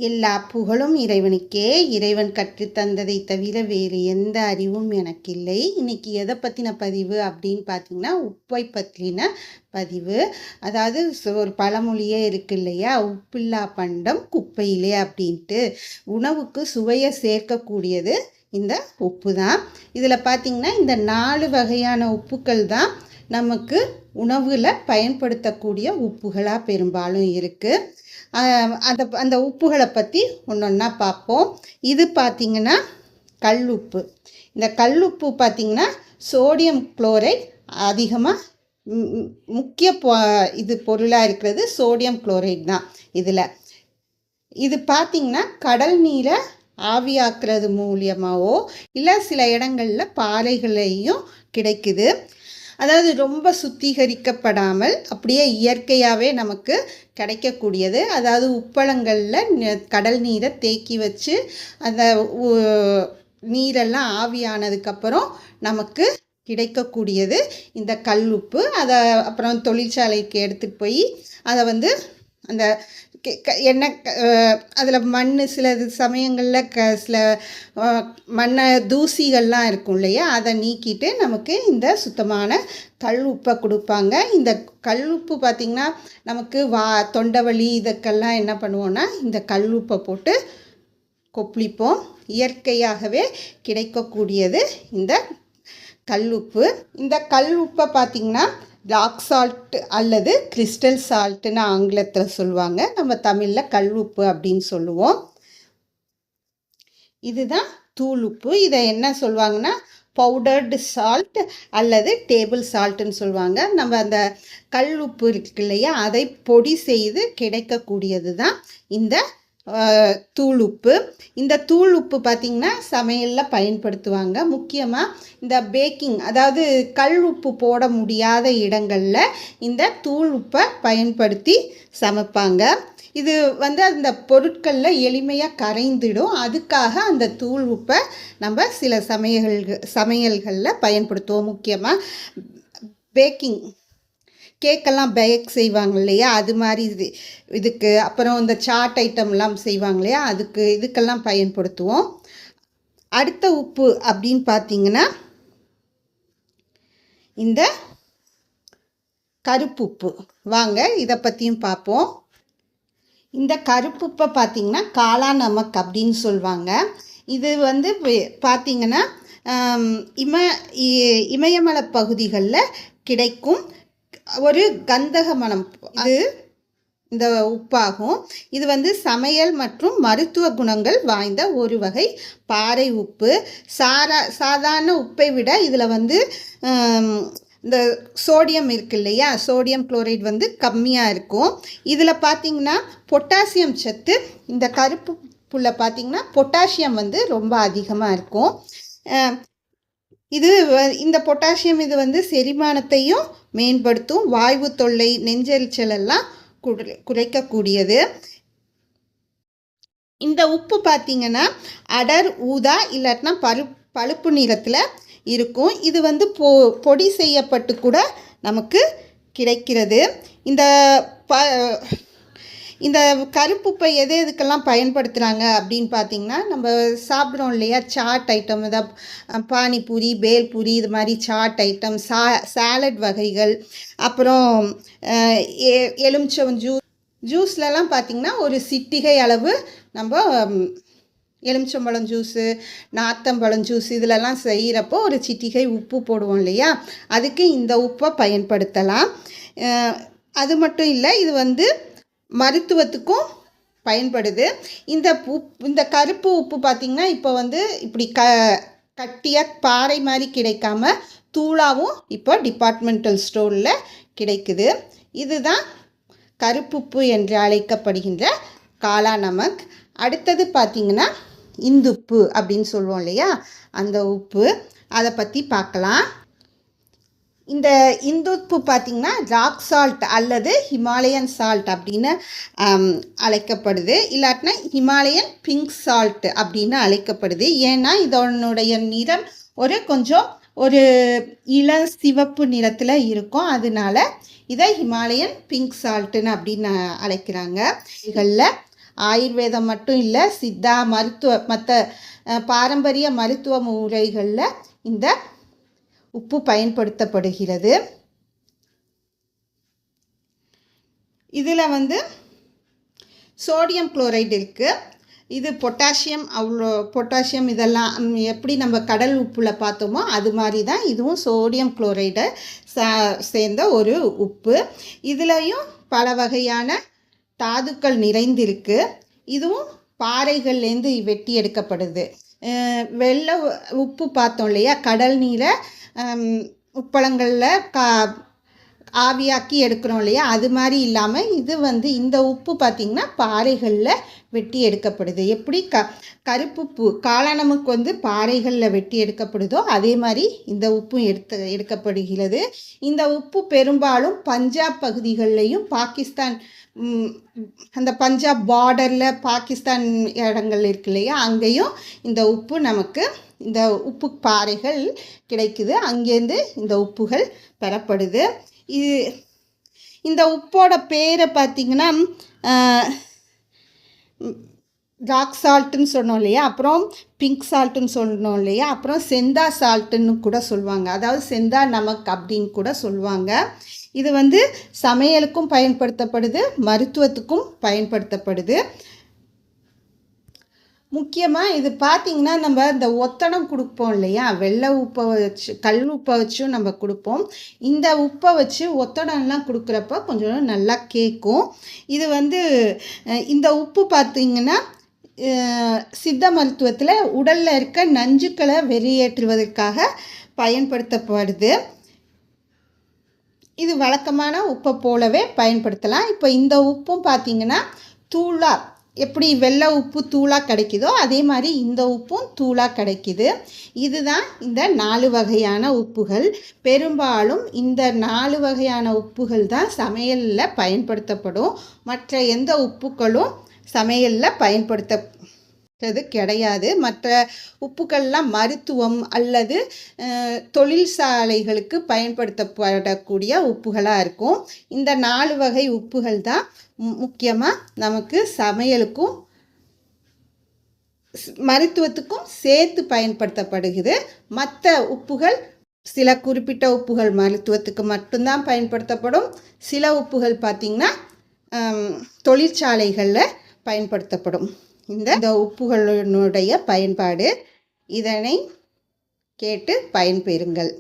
எல்லா புகழும் இறைவனுக்கே. இறைவன் கற்றுத்தந்ததை தவிர வேறு எந்த அறிவும் எனக்கு இல்லை. இன்னைக்கு எதை பற்றின பதிவு அப்படின்னு பார்த்தீங்கன்னா, உப்பை பற்றின பதிவு. அதாவது ஒரு பழமொழியே இருக்கு இல்லையா, உப்பில்லா பண்டம் குப்பையிலே அப்படின்ட்டு. உணவுக்கு சுவையை சேர்க்கக்கூடியது இந்த உப்பு தான். இதில் பார்த்திங்கன்னா இந்த 4 வகையான உப்புக்கள் தான் நமக்கு உணவில் பயன்படுத்தக்கூடிய உப்புகளாக பெரும்பாலும் இருக்குது. அந்த உப்புகளை பற்றி ஒன்றொன்னா பார்ப்போம். இது பார்த்திங்கன்னா கல்லுப்பு. இந்த கல்லுப்பு பார்த்திங்கன்னா சோடியம் குளோரைட் அதிகமாக முக்கிய பொருளாக இருக்கிறது சோடியம் குளோரைட் தான். இது பார்த்திங்கன்னா கடல் நீரை ஆவியாக்குறது மூலியமாகவோ இல்லை சில இடங்களில் பாறைகளையும் கிடைக்குது. அதாவது ரொம்ப சுத்திகரிக்கப்படாமல் அப்படியே இயற்கையாகவே நமக்கு கிடைக்கக்கூடியது. அதாவது உப்பளங்களில் கடல் நீரை தேக்கி வச்சு அந்த நீரெல்லாம் ஆவியானதுக்கப்புறம் நமக்கு கிடைக்கக்கூடியது இந்த கல்லுப்பு. அதை அப்புறம் தொழிற்சாலைக்கு எடுத்துகிட்டு போய் அதை அந்த எண்ணெய் அதில் மண் சில சமயங்களில் சில மண்ணை தூசிகள்லாம் இருக்கும் இல்லையா, அதை நீக்கிட்டு நமக்கு இந்த சுத்தமான கல் உப்பை கொடுப்பாங்க. இந்த கல் உப்பு பார்த்திங்கன்னா நமக்கு தொண்டை வலி இதுக்கெல்லாம் என்ன பண்ணுவோன்னா இந்த கல் உப்பை போட்டு கொப்பளிப்போம். இயற்கையாகவே கிடைக்கக்கூடியது இந்த கல்லுப்பு. இந்த கல் உப்பை பார்த்திங்கன்னா ராக் சால்ட் அல்லது கிறிஸ்டல் சால்ட்டுன்னு ஆங்கிலத்தில் சொல்லுவாங்க. நம்ம தமிழில் கல் உப்பு அப்படின்னு சொல்லுவோம். இதுதான் தூள் உப்பு. இதை என்ன சொல்லுவாங்கன்னா பவுடர்டு சால்ட் அல்லது டேபிள் சால்ட்டுன்னு சொல்லுவாங்க. நம்ம அந்த கல் உப்பு இருக்கு இல்லையா, அதை பொடி செய்து கிடைக்கக்கூடியது தான் இந்த தூள் உப்பு. இந்த தூள் உப்பு பார்த்திங்கன்னா சமையலில் பயன்படுத்துவாங்க. முக்கியமாக இந்த பேக்கிங், அதாவது கல் உப்பு போட முடியாத இடங்களில் இந்த தூள் உப்பை பயன்படுத்தி சமைப்பாங்க. இது அந்த பொருட்களில் எளிமையாக கரைந்துடும். அதுக்காக அந்த தூள் உப்பை நம்ம சில சமையல்களில் பயன்படுத்துவோம். முக்கியமாக பேக்கிங், கேக்கெல்லாம் பேக் செய்வாங்க இல்லையா, அது மாதிரி இதுக்கு அப்புறம் இந்த சாட் ஐட்டம்லாம் செய்வாங்க இல்லையா, இதுக்கெல்லாம் பயன்படுத்துவோம். அடுத்த உப்பு அப்படின்னு பார்த்திங்கன்னா இந்த கருப்புப்பு. வாங்க இதை பற்றியும் பார்ப்போம். இந்த கருப்புப்பை பார்த்திங்கன்னா காளா நமக் அப்படின்னு சொல்லுவாங்க. இது பார்த்திங்கன்னா இமயமலை பகுதிகளில் கிடைக்கும் ஒரு கந்தக மனம். இது இந்த உப்பாகும். இது சமையல் மற்றும் மருத்துவ குணங்கள் வாய்ந்த ஒரு வகை பாறை உப்பு. சாதாரண உப்பை விட இதில் இந்த சோடியம் இருக்கு இல்லையா, சோடியம் குளோரைட் கம்மியாக இருக்கும். இதில் பார்த்திங்கன்னா பொட்டாசியம் சத்து, இந்த கருப்பு புல்ல பார்த்திங்கன்னா பொட்டாசியம் ரொம்ப அதிகமாக இருக்கும். இந்த பொட்டாசியம் இது செரிமானத்தையும் மேம்படுத்தும். வாய்வு தொல்லை, நெஞ்செரிச்சல் எல்லாம் குறைக்கக்கூடியது. இந்த உப்பு பார்த்திங்கன்னா அடர் ஊதா இல்லாட்டினா பழுப்பு நிறத்தில் இருக்கும். இது பொடி செய்யப்பட்டு கூட நமக்கு கிடைக்கிறது. இந்த கருப்புப்பை எதுக்கெல்லாம் பயன்படுத்துகிறாங்க அப்படின்னு பார்த்திங்கன்னா, நம்ம சாப்பிட்றோம் இல்லையா சாட் ஐட்டம், பானிபூரி, பேல்பூரி, இது மாதிரி சாட் ஐட்டம், சாலட் வகைகள், அப்புறம் எலுமிச்சம் ஜூஸ்லலாம் பார்த்திங்கன்னா ஒரு சிட்டிகை அளவு நம்ம எலுமிச்சம்பழம் ஜூஸு, நாத்தம்பழம் ஜூஸ் இதிலெல்லாம் செய்கிறப்போ ஒரு சிட்டிகை உப்பு போடுவோம் இல்லையா, அதுக்கு இந்த உப்பை பயன்படுத்தலாம். அது மட்டும் இல்லை, இது மருத்துவத்துக்கும் பயன்படுது. இந்த கருப்பு உப்பு பார்த்திங்கன்னா இப்போ இப்படி கட்டியாக பாறை மாதிரி கிடைக்காம தூளாகவும் இப்போ டிபார்ட்மெண்டல் ஸ்டோரில் கிடைக்குது. இதுதான் கருப்புப்பு என்று அழைக்கப்படுகின்ற காளா நமக். அடுத்தது பார்த்திங்கன்னா இந்துப்பு அப்படின்னு சொல்லுவோம் இல்லையா, அந்த உப்பு, அதை பற்றி பார்க்கலாம். இந்த இந்துப்பு பார்த்திங்கன்னா ராக் சால்ட் அல்லது ஹிமாலயன் சால்ட் அப்படின்னு அழைக்கப்படுது. இல்லாட்டினா ஹிமாலயன் பிங்க் சால்ட் அப்படின்னு அழைக்கப்படுது. ஏன்னா இதனுடைய நிறம் கொஞ்சம் இளம் சிவப்பு நிறத்தில் இருக்கும். அதனால இதை ஹிமாலயன் பிங்க் சால்ட்டுன்னு அப்படின்னு அழைக்கிறாங்க. இதில் ஆயுர்வேதம் மட்டும் இல்லை, சித்தா மற்ற பாரம்பரிய மருத்துவ முறைகளில் இந்த உப்பு பயன்படுத்தப்படுகிறது. இதில் சோடியம் குளோரைடு இருக்குது. இது பொட்டாசியம் இதெல்லாம் எப்படி நம்ம கடல் உப்பில் பார்த்தோமோ அது மாதிரி தான் இதுவும் சோடியம் குளோரைடை சேர்ந்த ஒரு உப்பு. இதுலேயும் பல வகையான தாதுக்கள் நிறைந்திருக்கு. இதுவும் பாறைகள்லேருந்து வெட்டி எடுக்கப்படுது. வெள்ளை உப்பு பார்த்தோம் இல்லையா, கடல் நீரை உப்பளங்களில் ஆவியாக்கி எடுக்கிறோம் இல்லையா, அது மாதிரி இல்லாமல் இது இந்த உப்பு பார்த்திங்கன்னா பாறைகளில் வெட்டி எடுக்கப்படுது. எப்படி கருப்புப்பு காளானமுக்கு பாறைகளில் வெட்டி எடுக்கப்படுதோ அதே மாதிரி இந்த உப்பும் எடுக்கப்படுகிறது. இந்த உப்பு பெரும்பாலும் பஞ்சாப் பகுதிகளிலையும் பாகிஸ்தான் அந்த பஞ்சாப் பார்டரில் பாகிஸ்தான் இடங்கள் இருக்கு இல்லையா, அங்கேயும் இந்த உப்பு நமக்கு இந்த உப்பு பாறைகள் கிடைக்குது. அங்கேருந்து இந்த உப்புகள் பெறப்படுது. இந்த உப்போட பேரை பார்த்திங்கன்னா ராக் சால்ட்டுன்னு சொன்னோம் இல்லையா, அப்புறம் பிங்க் சால்ட்டுன்னு சொன்னோம் இல்லையா, அப்புறம் செந்தா சால்ட்டுன்னு கூட சொல்லுவாங்க. அதாவது செந்தா நமக் அப்படின்னு கூட சொல்லுவாங்க. இது சமையலுக்கும் பயன்படுத்தப்படுது, மருத்துவத்துக்கும் பயன்படுத்தப்படுது. முக்கியமாக இது பார்த்திங்கன்னா நம்ம இந்த ஒத்தடம் கொடுப்போம் இல்லையா, வெள்ளை உப்பை வச்சு கல் உப்பை வச்சும் நம்ம கொடுப்போம். இந்த உப்பை வச்சு ஒத்தடம்லாம் கொடுக்குறப்ப கொஞ்சம் நல்லா கேட்கும். இது இந்த உப்பு பார்த்திங்கன்னா சித்த மருத்துவத்தில் உடலில் இருக்க நஞ்சுக்களை வெளியேற்றுவதற்காக பயன்படுத்தப்படுது. இது வழக்கமான உப்பை போலவே பயன்படுத்தலாம். இப்போ இந்த உப்பும் பார்த்திங்கன்னா தூளாக எப்படி வெள்ளை உப்பு தூளாக கிடைக்குதோ அதே மாதிரி இந்த உப்பும் தூளாக கிடைக்குது. இதுதான் இந்த 4 வகையான உப்புகள். பெரும்பாலும் இந்த 4 வகையான உப்புகள் தான் சமையலில் பயன்படுத்தப்படும். மற்ற எந்த உப்புகளும் சமையலில் பயன்படுத்துறது கிடையாது. மற்ற உப்புக்கள்லாம் மருத்துவம் அல்லது தொழிற்சாலைகளுக்கு பயன்படுத்தப்படக்கூடிய உப்புகளாக இருக்கும். இந்த 4 வகை உப்புகள் தான் முக்கியமாக நமக்கு சமையலுக்கும் மருத்துவத்துக்கும் சேர்த்து பயன்படுத்தப்படுகிறது. மற்ற உப்புகள் சில குறிப்பிட்ட உப்புகள் மருத்துவத்துக்கு மட்டும்தான் பயன்படுத்தப்படும். சில உப்புகள் பார்த்திங்கன்னா தொழிற்சாலைகளில் பயன்படுத்தப்படும். இந்த உப்புகளினுடைய பயன்பாடு, இதனை கேட்டு பயன்பெறுங்கள்.